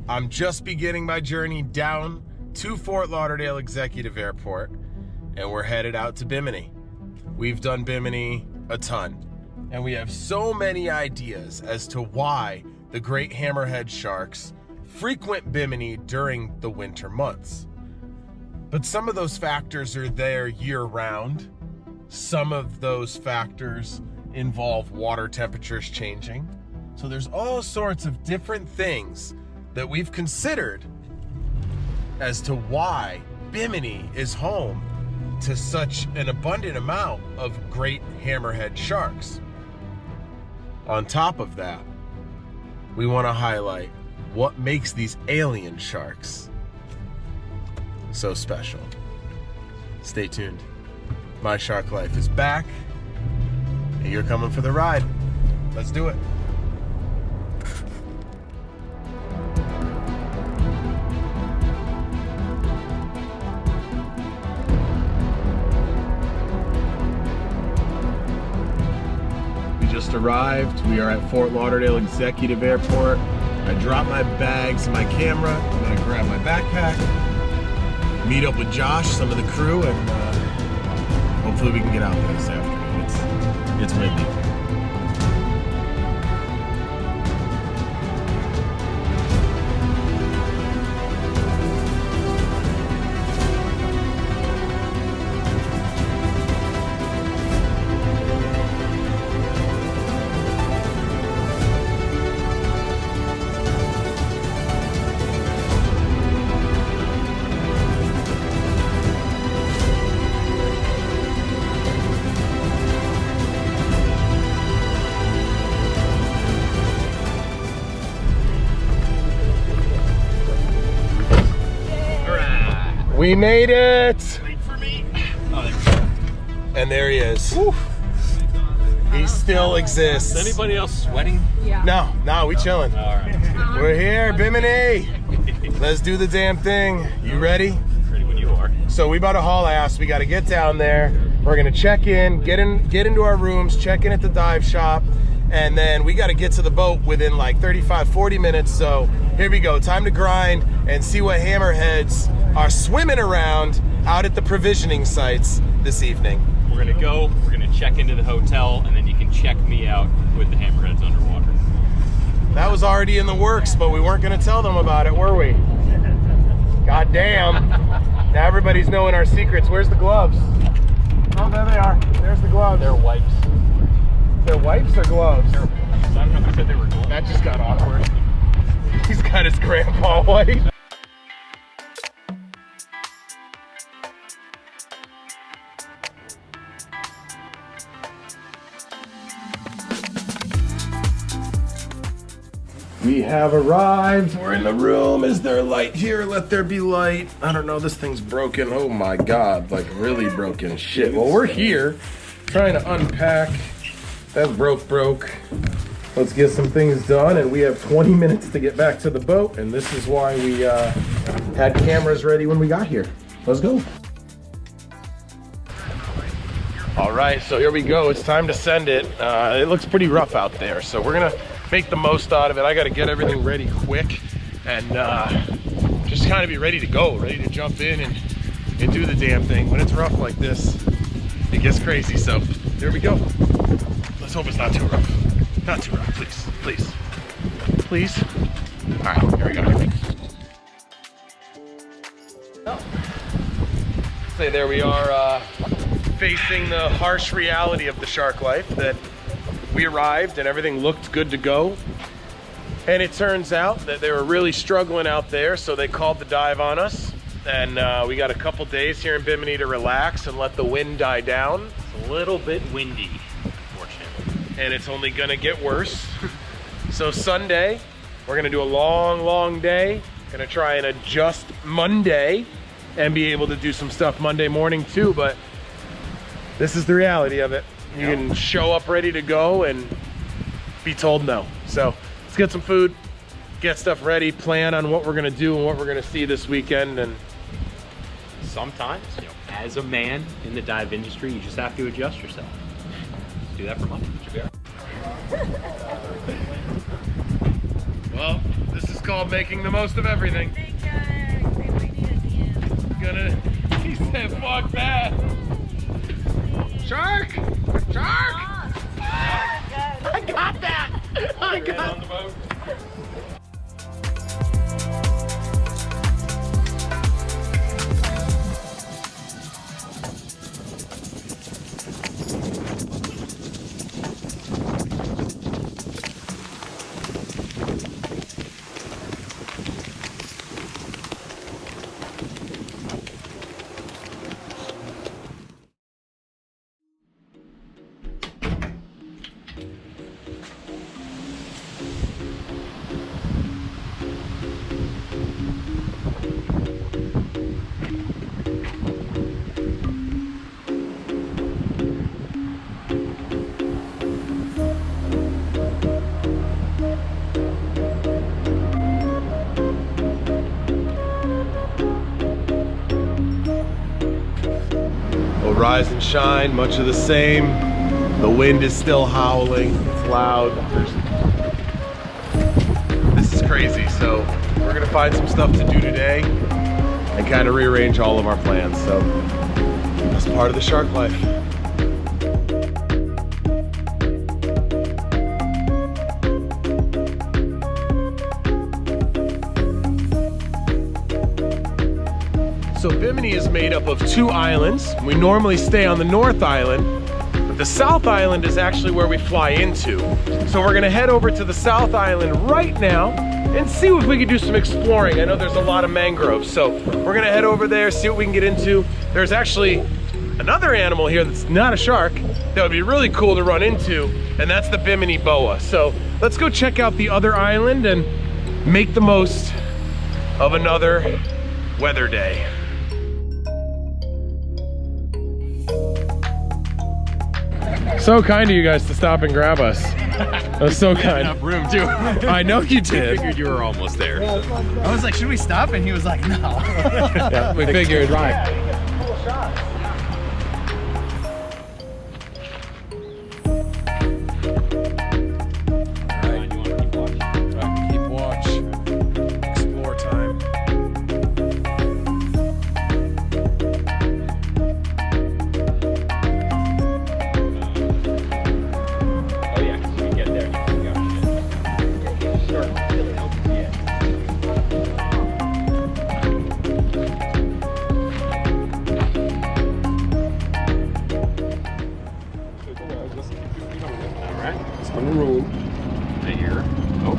I'm just beginning my journey down to Fort Lauderdale Executive Airport, and we're headed out to Bimini. We've done Bimini a ton, and we have so many ideas as to why the great hammerhead sharks frequent Bimini during the winter months. But some of those factors are there year-round. Some of those factors involve water temperatures changing. So there's all sorts of different things that we've considered as to why Bimini is home to such an abundant amount of great hammerhead sharks. On top of that, we want to highlight what makes these alien sharks so special. Stay tuned. My Shark Life is back, and you're coming for the ride. Let's do it. Just arrived. We are at Fort Lauderdale Executive Airport. I dropped my bags and my camera. I'm gonna grab my backpack, meet up with Josh, some of the crew, and hopefully we can get out there this afternoon. It's windy. We made it! Wait for me. Oh, there we go. And there he is. Woo. He still exists. Is anybody else sweating? Yeah. No, we chilling. All right. We're here, Bimini. Let's do the damn thing. You ready? Ready when you are. So we about to haul ass. We got to get down there. We're gonna check in, get into our rooms, check in at the dive shop, and then we got to get to the boat within like 35-40 minutes. So here we go. Time to grind and see what hammerheads are swimming around out at the provisioning sites this evening. We're gonna go, we're gonna check into the hotel, and then you can check me out with the hammerheads underwater. That was already in the works, but we weren't gonna tell them about it, were we? God damn. Now everybody's knowing our secrets. Where's the gloves? Oh, there they are. There's the gloves. They're wipes. They're wipes or gloves? They're wipes. I don't know who said they were gloves. That just got awkward. He's got his grandpa wipe. We have arrived. We're in the room. Is there light here? Let there be light. I don't know. This thing's broken. Oh my God. Like really broken. Shit. Well, we're here trying to unpack. That broke. Let's get some things done. And we have 20 minutes to get back to the boat. And this is why we had cameras ready when we got here. Let's go. All right. So here we go. It's time to send it. It looks pretty rough out there. So we're going to make the most out of it. I got to get everything ready quick and just kind of be ready to go, ready to jump in and do the damn thing. When it's rough like this, it gets crazy. So there we go. Let's hope it's not too rough. Not too rough, please. Please. All right, here we go. So there we are facing the harsh reality of the shark life that we arrived and everything looked good to go, and it turns out that they were really struggling out there, so they called the dive on us, and we got a couple days here in Bimini to relax and let the wind die down. It's a little bit windy, unfortunately. And it's only gonna get worse. So Sunday, we're gonna do a long day. Gonna try and adjust Monday and be able to do some stuff Monday morning too, but this is the reality of it. You can show up ready to go and be told no. So let's get some food, get stuff ready, plan on what we're gonna do and what we're gonna see this weekend. And sometimes, as a man in the dive industry, you just have to adjust yourself. Do that for money. Well, this is called making the most of everything. He said, fuck that. Shark! Shark! I got that! I got on the boat. Rise and shine, much of the same. The wind is still howling, it's loud. This is crazy, so we're gonna find some stuff to do today and kind of rearrange all of our plans. So that's part of the shark life. So Bimini is made up of 2 islands. We normally stay on the North Island, but the South Island is actually where we fly into. So we're gonna head over to the South Island right now and see if we can do some exploring. I know there's a lot of mangroves, so we're gonna head over there, see what we can get into. There's actually another animal here that's not a shark that would be really cool to run into, and that's the Bimini boa. So let's go check out the other island and make the most of another weather day. So kind of you guys to stop and grab us. That was so kind. Enough room too. I know you did. I figured you were almost there. I was like, should we stop? And he was like, no. Yeah, we figured. Keep watch. Explore time. Oh yeah, 'cause when you get there, you can go. Yeah. All right. It's on the road. There. Oh.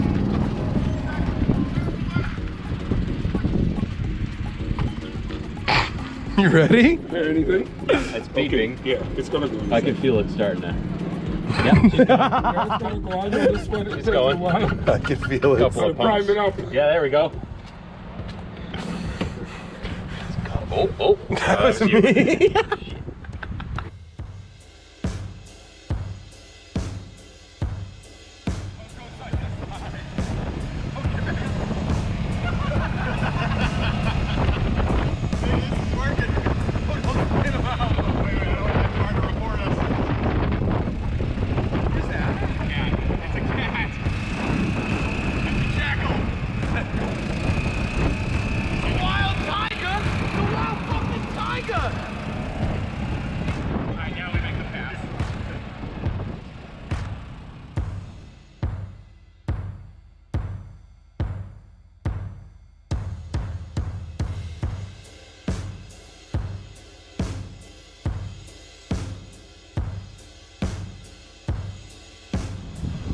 You ready? Anything? It's beeping. Okay. Yeah, it's gonna go. I can feel it starting to. Yep. It's going. I can feel it. Couple of pumps. Prime it up. Yeah, there we go. Oh. That was me.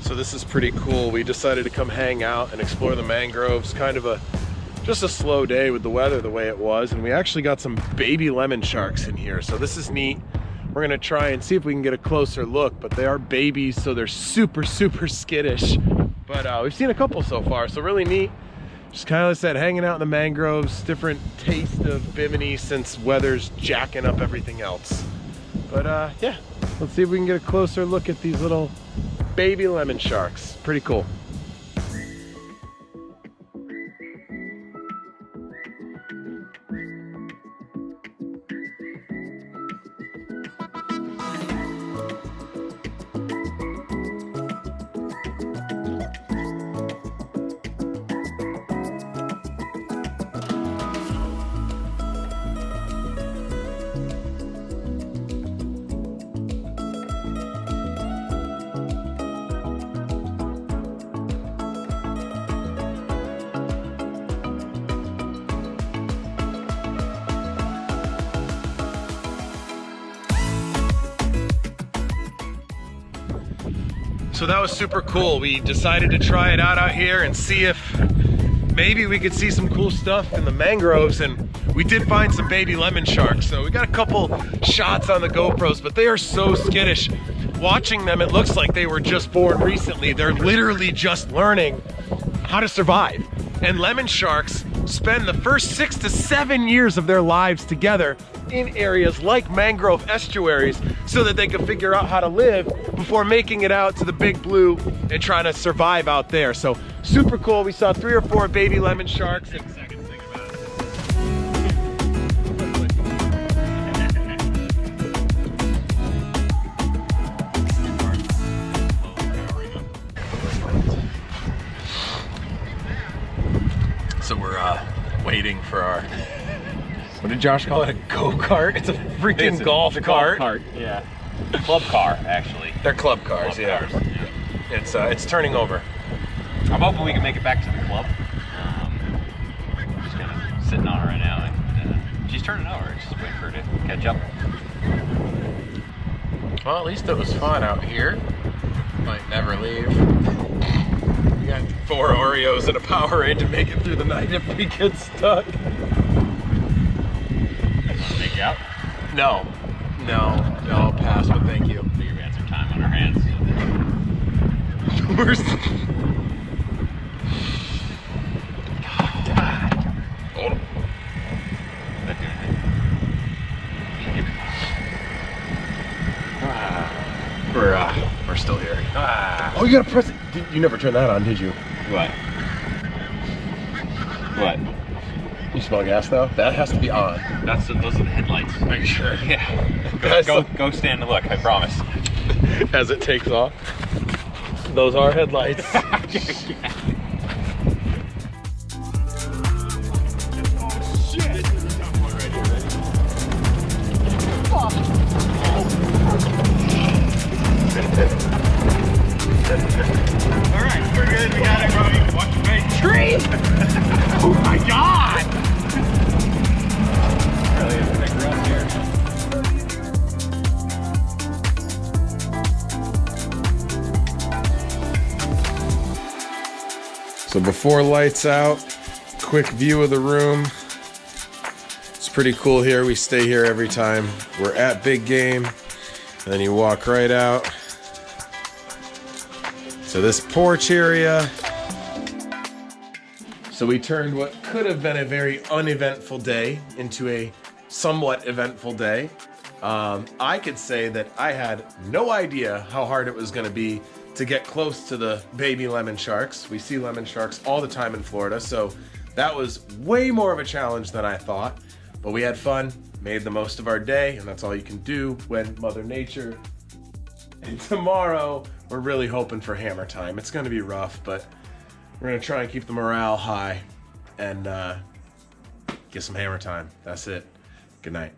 So this is pretty cool. We decided to come hang out and explore the mangroves. Kind of just a slow day with the weather the way it was, and we actually got some baby lemon sharks in here. So this is neat. We're gonna try and see if we can get a closer look, but they are babies, so they're super skittish. But we've seen a couple so far, so really neat. Just kind of like I said, hanging out in the mangroves, different taste of Bimini since weather's jacking up everything else. But yeah, let's see if we can get a closer look at these little baby lemon sharks. Pretty cool. So that was super cool. We decided to try it out here and see if maybe we could see some cool stuff in the mangroves, and we did find some baby lemon sharks. So we got a couple shots on the GoPros, but they are so skittish. Watching them, it looks like they were just born recently. They're literally just learning how to survive. And lemon sharks spend the first 6 to 7 years of their lives together in areas like mangrove estuaries so that they can figure out how to live before making it out to the big blue and trying to survive out there. So super cool. We saw 3 or 4 baby lemon sharks. And so we're waiting for our, what did Josh call it? A go-kart? It's a freaking golf cart. Yeah. Club car, actually. They're club cars, yeah. Cars, yeah. It's turning over. I'm hoping we can make it back to the club. I'm just kind of sitting on her right now, and she's turning over. Just waiting for her to catch up. Well, at least it was fun out here. Might never leave. We got 4 Oreos and a Powerade to make it through the night if we get stuck. Take you out? No, I'll pass, but thank you. Figure we had some time on our hands. We're Hold on. That doing it. We're still here. Oh, you gotta press it. You never turned that on, did you? What? What? You smell gas though? That has to be on. Those are the headlights. Are you sure? Yeah. Go stand and look, I promise. As it takes off. Those are headlights. Alright, we're good. We got it, bro. Watch your face. Tree! Oh my god! Really is a big run here. So before lights out, quick view of the room. It's pretty cool here. We stay here every time we're at big game. And then you walk right out. So this porch area. So we turned what could have been a very uneventful day into a somewhat eventful day. I could say that I had no idea how hard it was gonna be to get close to the baby lemon sharks. We see lemon sharks all the time in Florida, so that was way more of a challenge than I thought. But we had fun, made the most of our day, and that's all you can do when Mother Nature. And tomorrow, we're really hoping for hammer time. It's gonna be rough, but we're gonna try and keep the morale high and get some hammer time. That's it. Good night.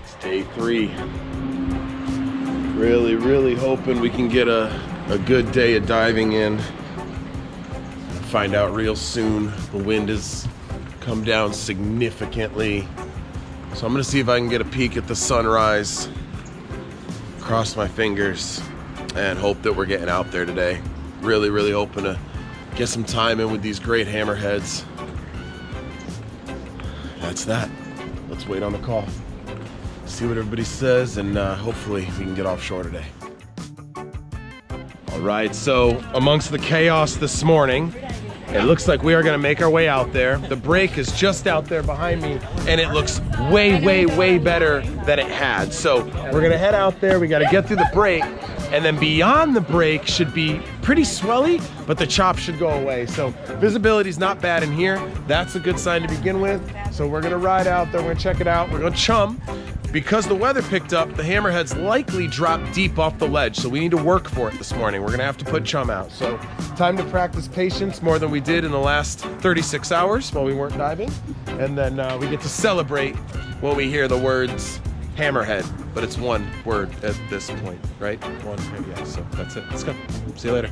It's day 3. Really hoping we can get a good day of diving in. Find out real soon. The wind has come down significantly. So I'm gonna see if I can get a peek at the sunrise. Cross my fingers and hope that we're getting out there today. Really hoping to get some time in with these great hammerheads. That's that. Let's wait on the call. See what everybody says, and hopefully we can get offshore today. All right, so amongst the chaos this morning, it looks like we are gonna make our way out there. The break is just out there behind me, and it looks way better than it had. So we're gonna head out there, we gotta get through the break, and then beyond the break should be pretty swelly, but the chop should go away. So visibility's not bad in here. That's a good sign to begin with. So we're gonna ride out there, we're gonna check it out, we're gonna chum. Because the weather picked up, the hammerheads likely dropped deep off the ledge, so we need to work for it this morning. We're gonna have to put chum out. So time to practice patience more than we did in the last 36 hours while we weren't diving. And then we get to celebrate when we hear the words hammerhead, but it's one word at this point, right? One, yeah, so that's it. Let's go. See you later.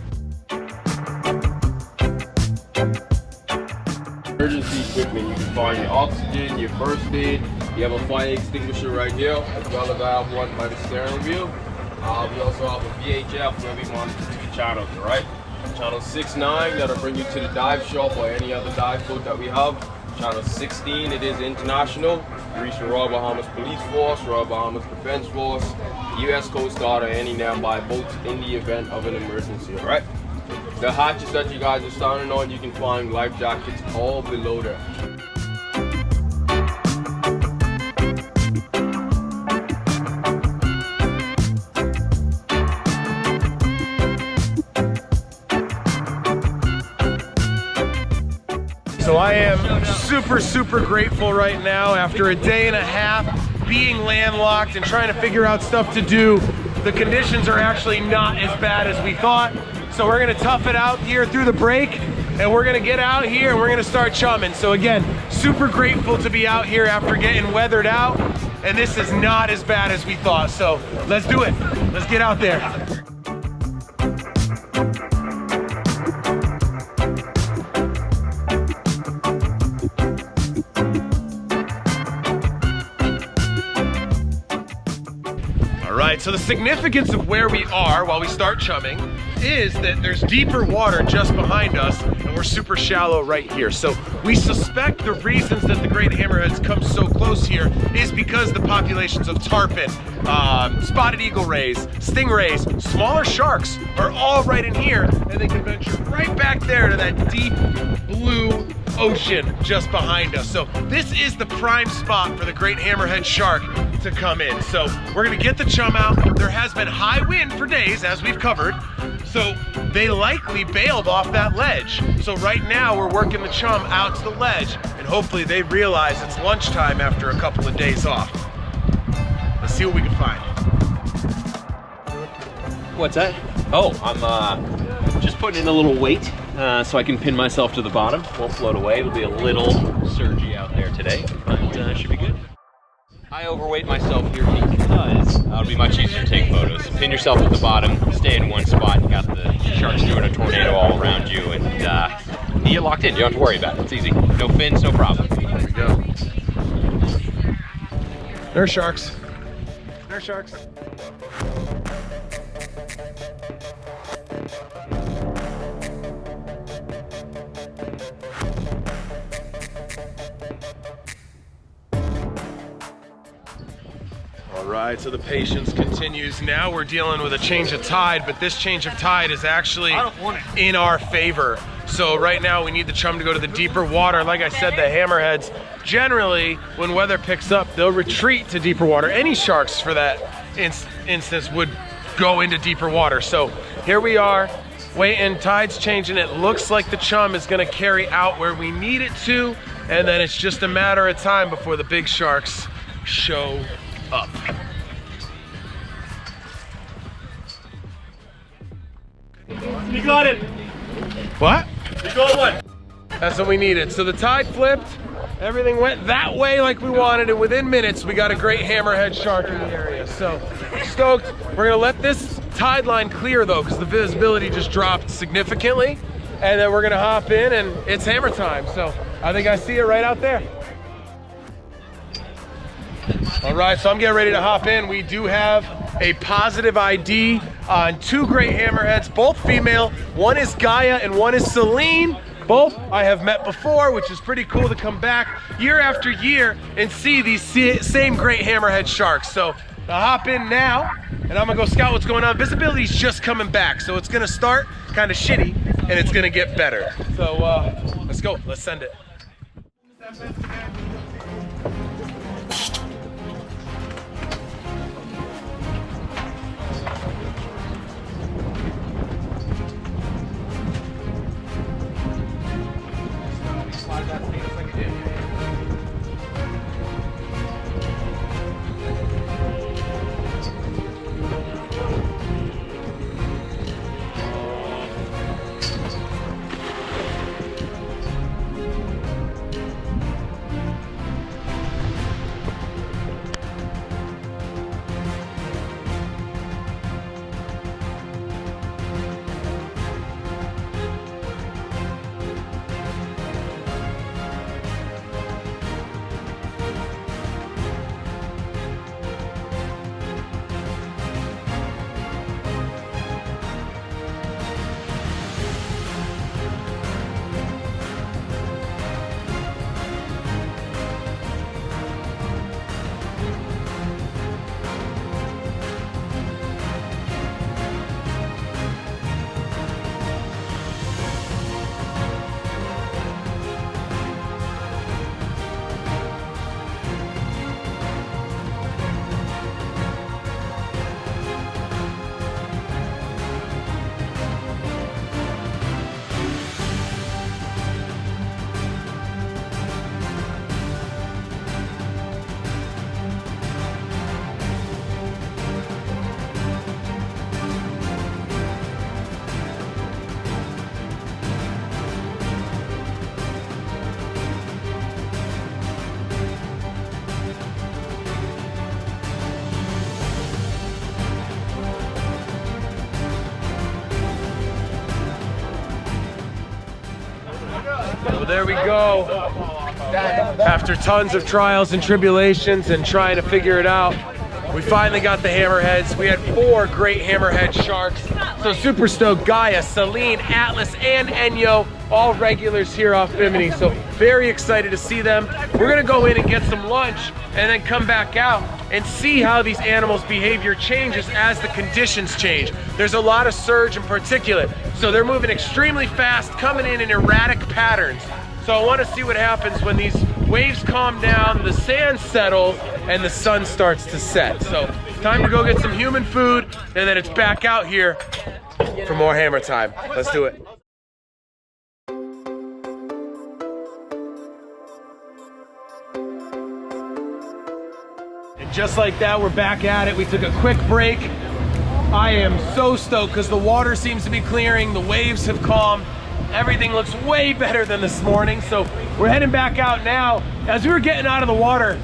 Emergency equipment, you can find your oxygen, your first aid. You have a fire extinguisher right here, as well as I have one by the steering wheel. We also have a VHF where we monitor 2 channels, alright? Channel 6-9, that'll bring you to the dive shop or any other dive boat that we have. Channel 16, it is international. You reach the Royal Bahamas Police Force, Royal Bahamas Defense Force, US Coast Guard, or any nearby boats in the event of an emergency, alright? The hatches that you guys are standing on, you can find life jackets all below there. So I am super grateful right now after a day and a half being landlocked and trying to figure out stuff to do. The conditions are actually not as bad as we thought. So we're gonna tough it out here through the break and we're gonna get out here and we're gonna start chumming. So again, super grateful to be out here after getting weathered out, and this is not as bad as we thought. So let's do it. Let's get out there. All right, so the significance of where we are while we start chumming is that there's deeper water just behind us and we're super shallow right here. So we suspect the reasons that the great hammerheads come so close here is because the populations of tarpon, spotted eagle rays, stingrays, smaller sharks are all right in here, and they can venture right back there to that deep blue ocean just behind us. So this is the prime spot for the great hammerhead shark to come in. So we're gonna get the chum out. There has been high wind for days, as we've covered, so they likely bailed off that ledge. So right now we're working the chum out to the ledge, and hopefully they realize it's lunchtime after a couple of days off. Let's see what we can find. What's that? Oh, I'm just putting in a little weight so I can pin myself to the bottom. Won't float away. It'll be a little surgy out there today, but should be good. I overweight myself here because it'll be much easier to take photos. Pin yourself at the bottom, stay in one spot. You got the sharks doing a tornado all around you, and you get locked in. You don't have to worry about it. It's easy. No fins, no problem. There we go. There's sharks. There's sharks. All right, so the patience continues. Now we're dealing with a change of tide, but this change of tide is actually in our favor. So right now we need the chum to go to the deeper water. Like I said, the hammerheads, generally when weather picks up, they'll retreat to deeper water. Any sharks for that instance would go into deeper water. So here we are, waiting, tide's changing. It looks like the chum is gonna carry out where we need it to, and then it's just a matter of time before the big sharks show up. You got it. What? You got one. That's what we needed. So the tide flipped, everything went that way like we wanted, and within minutes we got a great hammerhead shark in the area. So stoked. We're gonna let this tide line clear though, because the visibility just dropped significantly, and then we're gonna hop in and it's hammer time. So I think I see it right out there. All right, so I'm getting ready to hop in. We do have a positive ID on 2 great hammerheads, both female. One is Gaia and one is Celine. Both I have met before, which is pretty cool to come back year after year and see these same great hammerhead sharks. So I'll hop in now and I'm gonna go scout what's going on. Visibility's just coming back, so it's gonna start kind of shitty and it's gonna get better. So let's go, let's send it. we go. After tons of trials and tribulations and trying to figure it out, we finally got the hammerheads. We had 4 great hammerhead sharks. So super stoked, Gaia, Celine, Atlas, and Enyo, all regulars here off Bimini. So very excited to see them. We're gonna go in and get some lunch and then come back out and see how these animals' behavior changes as the conditions change. There's a lot of surge and particulate, so they're moving extremely fast, coming in erratic patterns. So I wanna see what happens when these waves calm down, the sand settles, and the sun starts to set. So time to go get some human food, and then it's back out here for more hammer time. Let's do it. And just like that, we're back at it. We took a quick break. I am so stoked because the water seems to be clearing, the waves have calmed. Everything looks way better than this morning, so we're heading back out now. As we were getting out of the water,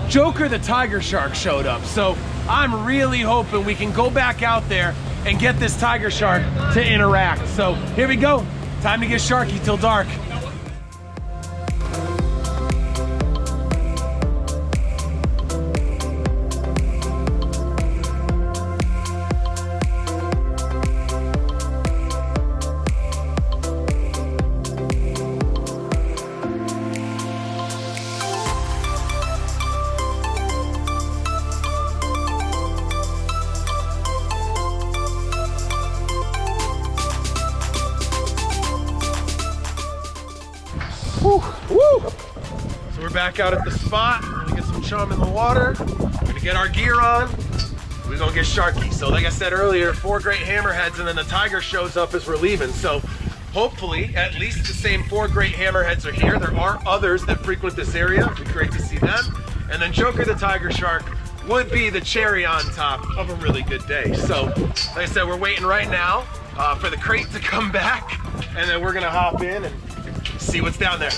Joker the tiger shark showed up, so I'm really hoping we can go back out there and get this tiger shark to interact. So here we go, time to get sharky till dark. Woo, woo. So we're back out at the spot. We're gonna get some chum in the water. We're gonna get our gear on. We're gonna get sharky. So like I said earlier, 4 great hammerheads, and then the tiger shows up as we're leaving. So hopefully at least the same 4 great hammerheads are here. There are others that frequent this area. It'd be great to see them. And then Joker the tiger shark would be the cherry on top of a really good day. So like I said, we're waiting right now for the crate to come back, and then we're gonna hop in and see what's down there.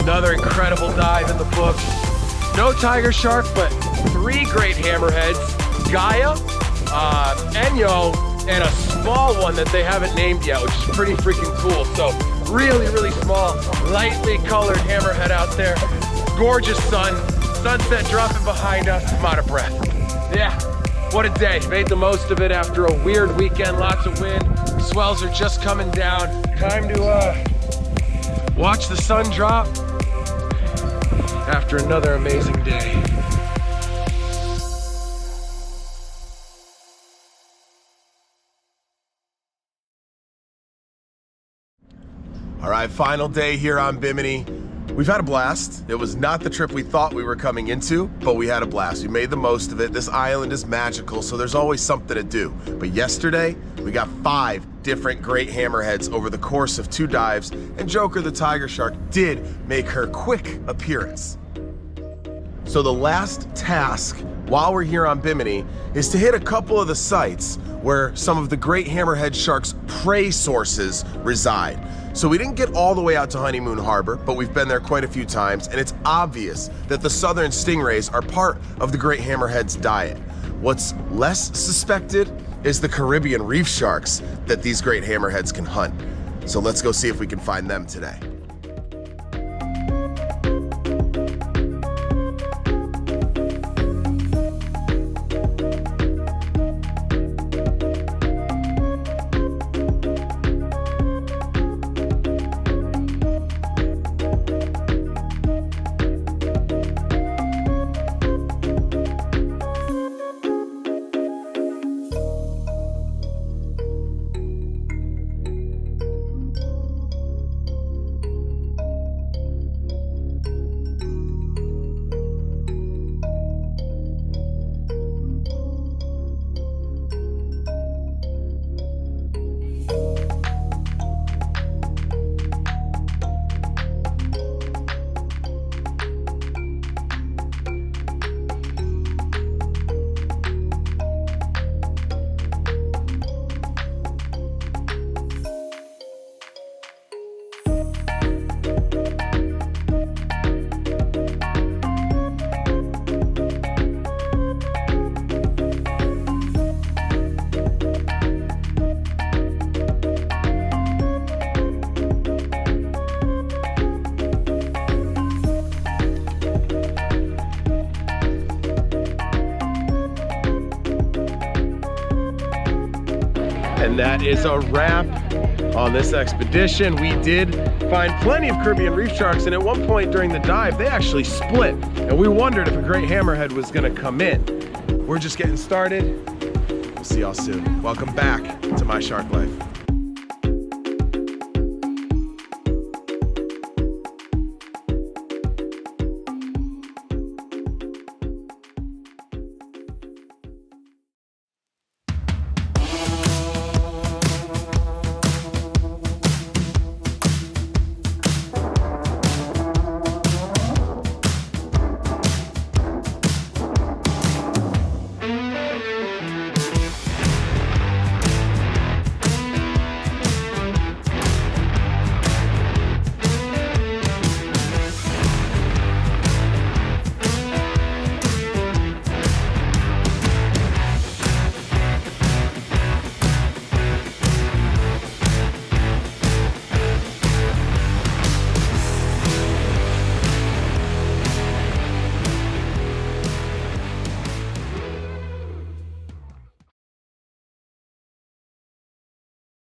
Another incredible dive in the book. No tiger shark, but 3 great hammerheads. Gaia, Enyo, and a small one that they haven't named yet, which is pretty freaking cool. So really, really small, lightly colored hammerhead out there. Gorgeous sun, sunset dropping behind us. I'm out of breath. Yeah, what a day. Made the most of it after a weird weekend, lots of wind. Swells are just coming down. Time to watch the sun drop after another amazing day. All right, final day here on Bimini. We've had a blast. It was not the trip we thought we were coming into, but we had a blast. We made the most of it. This island is magical, so there's always something to do. But yesterday, we got 5 different great hammerheads over the course of 2 dives, and Joker the tiger shark did make her quick appearance. So the last task while we're here on Bimini is to hit a couple of the sites where some of the great hammerhead sharks' prey sources reside. So we didn't get all the way out to Honeymoon Harbor, but we've been there quite a few times, and it's obvious that the southern stingrays are part of the great hammerhead's diet. What's less suspected is the Caribbean reef sharks that these great hammerheads can hunt. So let's go see if we can find them today. And that is a wrap on this expedition. We did find plenty of Caribbean reef sharks, and at one point during the dive, they actually split. And we wondered if a great hammerhead was gonna come in. We're just getting started. We'll see y'all soon. Welcome back to My Shark Life.